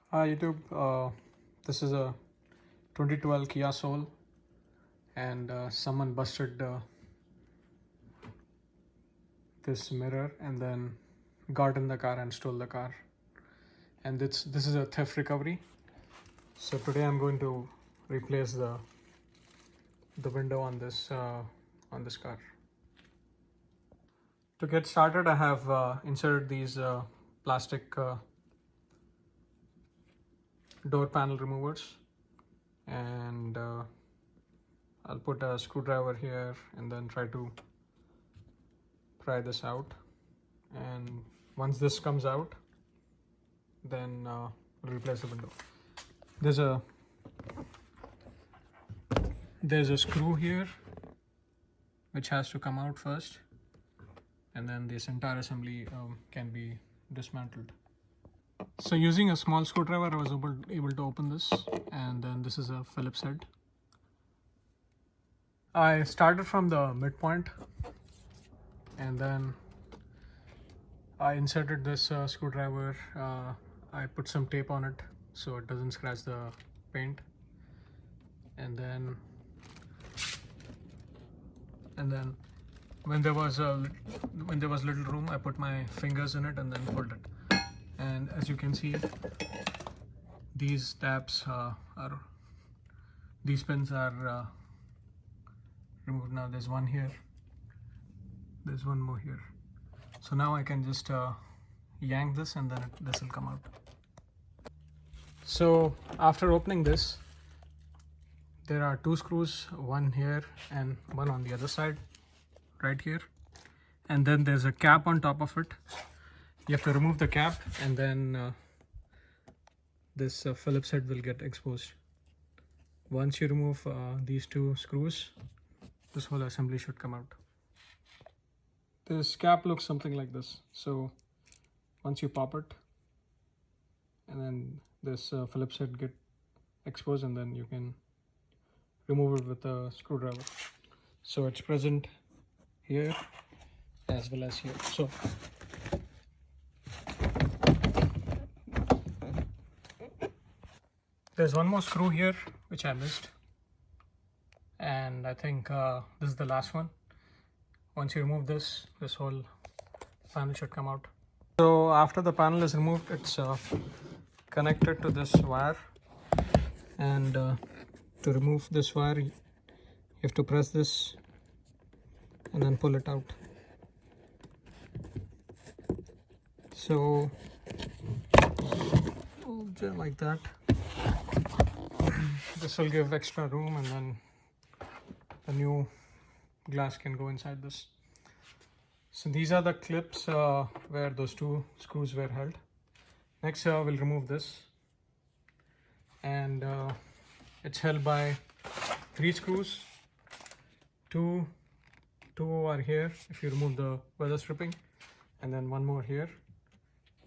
Hi YouTube, this is a 2012 Kia Soul, and someone busted this mirror and then got in the car and stole the car. And this is a theft recovery. So today I'm going to replace the window on this car. To get started, I have inserted these plastic door panel removers, and I'll put a screwdriver here and then try to pry this out. And once this comes out, then we'll replace the window. There's a screw here which has to come out first, and then this entire assembly can be dismantled. So using a small screwdriver, I was able to open this, and then this is a Phillips head. I started from the midpoint, and then I inserted this screwdriver. I put some tape on it so it doesn't scratch the paint, and then when there was little room, I put my fingers in it and then pulled it. And as you can see, these tabs these pins are removed. Now there's one here, there's one more here. So now I can just yank this, and then this will come out. So after opening this, there are two screws, one here and one on the other side, right here. And then there's a cap on top of it. You have to remove the cap, and then this Phillips head will get exposed. Once you remove these two screws, this whole assembly should come out. This cap looks something like this. So once you pop it, and then this Phillips head get exposed, and then you can remove it with a screwdriver. So it's present here as well as here. So there's one more screw here which I missed, and I think this is the last one. Once you remove this whole panel should come out. So after the panel is removed, it's connected to this wire, and to remove this wire, you have to press this and then pull it out. So just like that. This will give extra room, and then the new glass can go inside this. So these are the clips where those two screws were held. Next we'll remove this, and it's held by three screws. Two are here if you remove the weather stripping, and then one more here.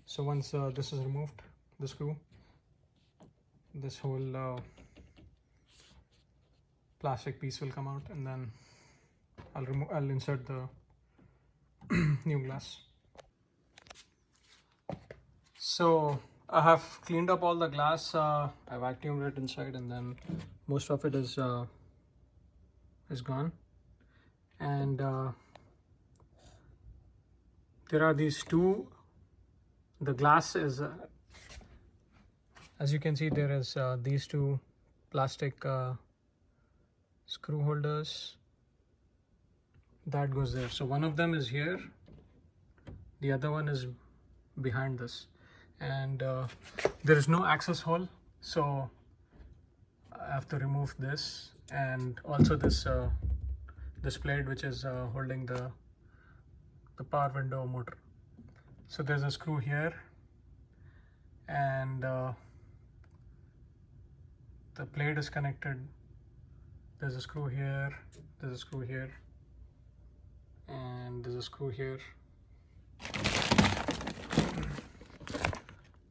So once this is removed, the screw, this whole plastic piece will come out, and then I'll insert the new glass. So I have cleaned up all the glass. I vacuumed it inside, and then most of it is gone. And there are these two. The glass is, as you can see, there is these two plastic screw holders that goes there. So one of them is here, the other one is behind this, and there is no access hole, so I have to remove this, and also this this plate which is holding the power window motor. So there's a screw here, and the plate is connected. There's a screw here, there's a screw here, and there's a screw here.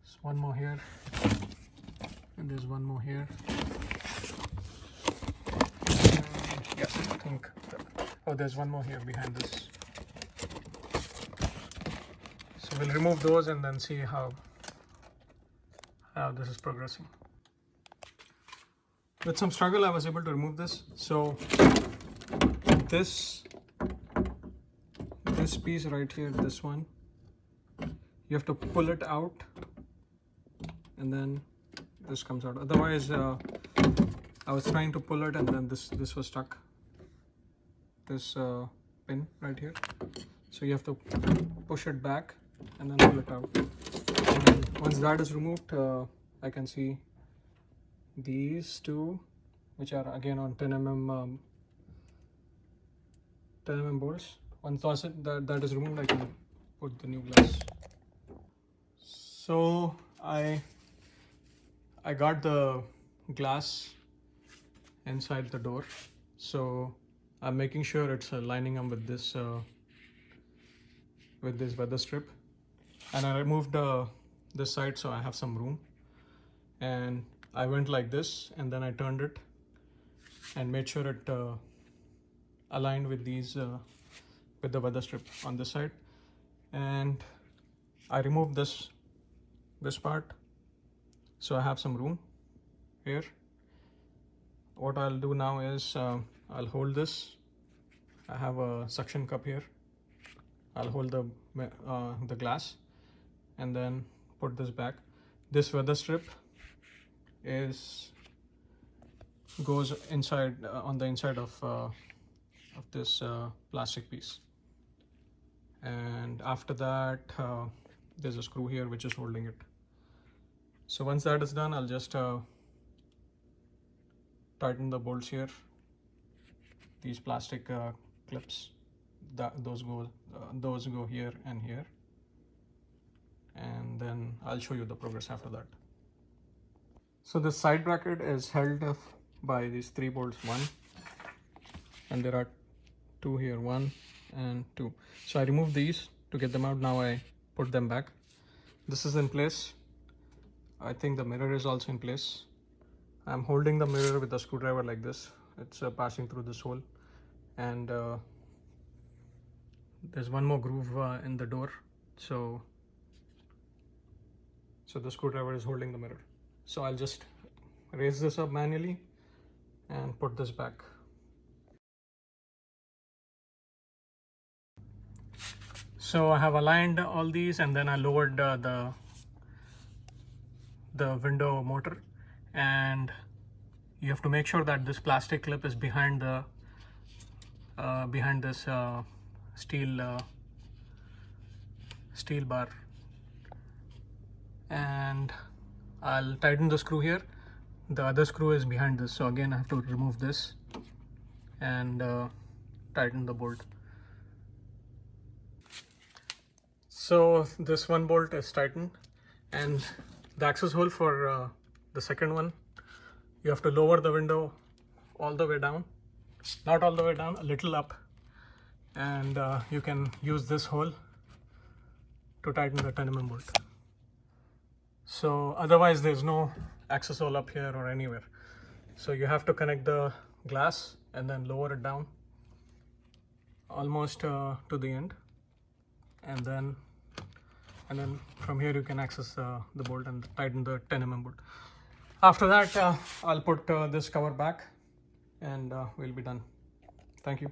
There's one more here, and there's one more here. Yes, I think. Oh, there's one more here behind this. So we'll remove those and then see how how this is progressing. With some struggle, I was able to remove this. So this piece right here, this one, you have to pull it out, and then this comes out. Otherwise, I was trying to pull it, and then this was stuck. This pin right here. So you have to push it back and then pull it out. And then once that is removed, I can see these two, which are again on 10 mm 10 mm bolts. Once that is removed, I can put the new glass. So I got the glass inside the door, so I'm making sure it's lining up with this weather strip, and I removed this side so I have some room, and I went like this, and then I turned it and made sure it aligned with these with the weather strip on this side, and I removed this part so I have some room here. What I'll do now is I'll hold this. I have a suction cup here. I'll hold the glass and then put this back. This weather strip goes inside on the inside of this plastic piece, and after that there's a screw here which is holding it. So once that is done, I'll just tighten the bolts here. These plastic clips, those go here and here, and then I'll show you the progress after that. So this side bracket is held by these 3 bolts, one, and there are 2 here, 1 and 2. So I removed these to get them out. Now I put them back. This is in place. I think the mirror is also in place. I'm holding the mirror with a screwdriver like this. It's passing through this hole, and there's one more groove in the door, so the screwdriver is holding the mirror. So I'll just raise this up manually and put this back. So I have aligned all these, and then I lowered the window motor, and you have to make sure that this plastic clip is behind the behind this steel bar, and I'll tighten the screw here. The other screw is behind this, so again I have to remove this and tighten the bolt. So this one bolt is tightened, and the access hole for the second one, you have to lower the window all the way down, not all the way down, a little up, and you can use this hole to tighten the 10 mm bolt. So otherwise there's no access hole up here or anywhere, so you have to connect the glass and then lower it down almost to the end, and then from here you can access the bolt and tighten the 10 mm bolt. After that I'll put this cover back, and we'll be done. Thank you.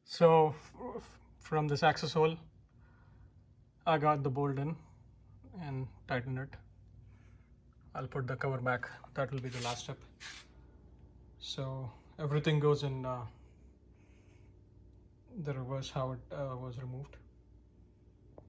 So from this access hole I got the bolt in and tightened it. I'll put the cover back. That will be the last step. So everything goes in the reverse how it was removed.